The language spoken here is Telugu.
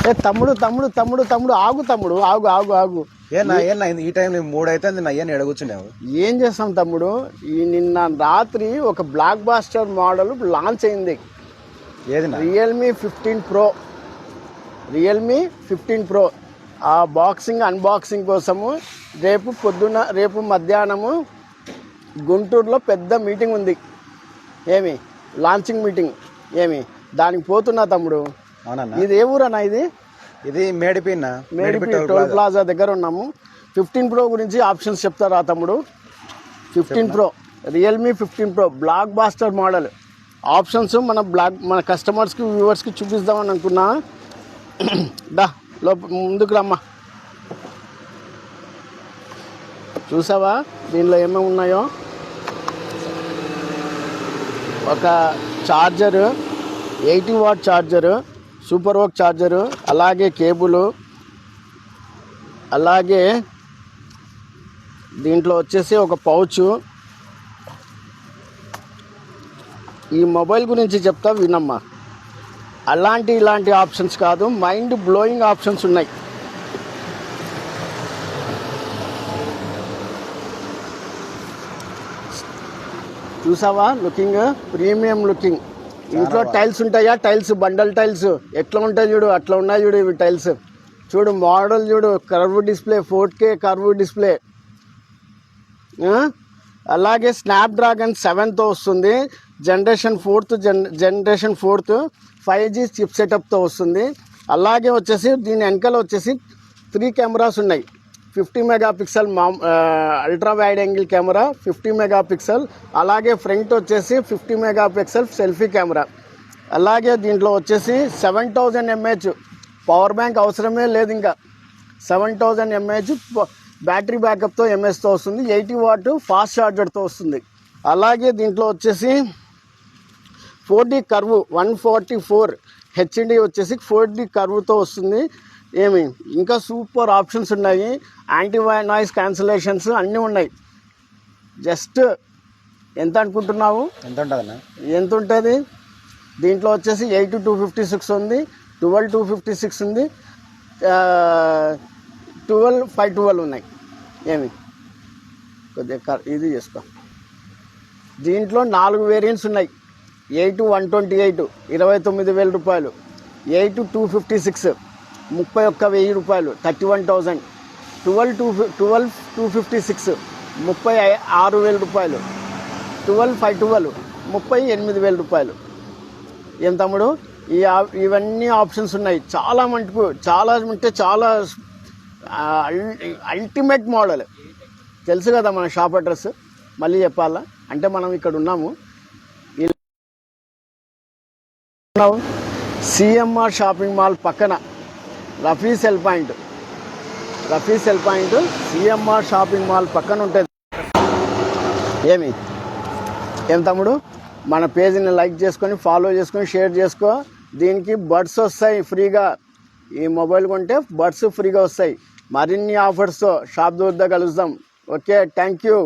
ఏ తమ్ముడు తమ్ముడు తమ్ముడు తమ్ముడు ఆగు తమ్ముడు ఆగు ఆగు ఆగు. ఏనా ఈ టైం 3 అయితే నా అయ్యని ఎడగొచ్చున్నావు. ఏం చేస్తాం తమ్ముడు, ఈ నిన్న రాత్రి ఒక బ్లాక్ బాస్టర్ మోడల్ లాంచ్ అయింది. ఏది? Realme 15 pro. ఆ అన్బాక్సింగ్ కోసము రేపు మధ్యాహ్నము గుంటూరులో పెద్ద మీటింగ్ ఉంది. ఏమి లాంచింగ్ మీటింగ్ దానికి పోతున్నా తమ్ముడు. ఇది ఏ ఊరన్నా? ఇది మేడిపి టోల్ ప్లాజా దగ్గర ఉన్నాము. 15 ప్రో గురించి ఆప్షన్స్ చెప్తారా తమ్ముడు? 15 pro, Realme 15 pro blockbuster model. Options మన కస్టమర్స్కి వ్యూవర్స్కి చూపిస్తామని అనుకున్నా. ముందుకు రమ్మా. చూసావా దీనిలో ఏమేమి ఉన్నాయో? ఒక charger, 80 what charger, super work charger, అలాగే కేబుల్, అలాగే దీంట్లో వచ్చేసి ఒక పౌచ్. ఈ మొబైల్ గురించి చెప్తా వినమ్మా. ఇలాంటి ఆప్షన్స్ కాదు, మైండ్ బ్లోయింగ్ ఆప్షన్స్ ఉన్నాయి. చూసావా? Premium looking. ఇంట్లో టైల్స్ ఉంటాయా? టైల్స్, బండల్ టైల్స్ ఎట్లా ఉంటాయి చూడు, అట్లా ఉన్నాయి చూడు ఇవి టైల్స్. చూడు మోడల్ చూడు, curve display, 4K curve display. అలాగే స్నాప్డ్రాగన్ 7తో వస్తుంది. జనరేషన్ 4 5G చిప్ సెటప్తో వస్తుంది. అలాగే వచ్చేసి దీని వెనకాల వచ్చేసి 3 కెమెరాస్ ఉన్నాయి. 50 megapixel ultra wide angle camera, 50 megapixel. అలాగే ఫ్రంట్ వచ్చేసి 50 మెగాపిక్సెల్ సెల్ఫీ కెమెరా. అలాగే దీంట్లో వచ్చేసి 7000 mAh పవర్ బ్యాంక్ అవసరమే లేదు. ఇంకా 7000 mAh బ్యాటరీ బ్యాకప్తో ఎంఎస్తో వస్తుంది. 80 వాట్ ఫాస్ట్ ఛార్జర్తో వస్తుంది. అలాగే దీంట్లో వచ్చేసి 4D కర్వ్ 144 హెచ్డి వచ్చేసి 4D కర్వ్తో వస్తుంది. ఇంకా సూపర్ ఆప్షన్స్ ఉన్నాయి. యాంటీ నాయిస్ క్యాన్సిలేషన్స్ అన్నీ ఉన్నాయి. జస్ట్ ఎంత అనుకుంటున్నావు? ఎంత ఉంటుంది? దీంట్లో వచ్చేసి 8-256 ఉంది, 12-256 ఉంది, 12-512 ఉన్నాయి. కొద్దిగా ఇది చేసుకో. దీంట్లో 4 వేరియంట్స్ ఉన్నాయి. 8-128 29,000 రూపాయలు, 8-256 31,000 రూపాయలు 31,000, 12-256 36,000 రూపాయలు, 12-512 38,000 రూపాయలు. ఏం తమ్ముడు? ఇవన్నీ ఆప్షన్స్ ఉన్నాయి. చాలా అల్టిమేట్ మోడల్. తెలుసు కదా మన షాప్ అడ్రస్, మళ్ళీ చెప్పాలా అంటే మనం ఇక్కడ ఉన్నాము. సిఎంఆర్ షాపింగ్ మాల్ పక్కన Rafi cell point CMR shopping mall పక్కన ఉంటుంది. ఏం తమ్ముడు? మన పేజీని లైక్ చేసుకొని, ఫాలో చేసుకొని, షేర్ చేసుకో. దీనికి బడ్స్ వస్తాయి ఫ్రీగా. ఈ మొబైల్ కొంటే బడ్స్ ఫ్రీగా వస్తాయి. మరిన్ని ఆఫర్స్తో షాప్ దూరంగా కలుద్దాం. Okay, thank you.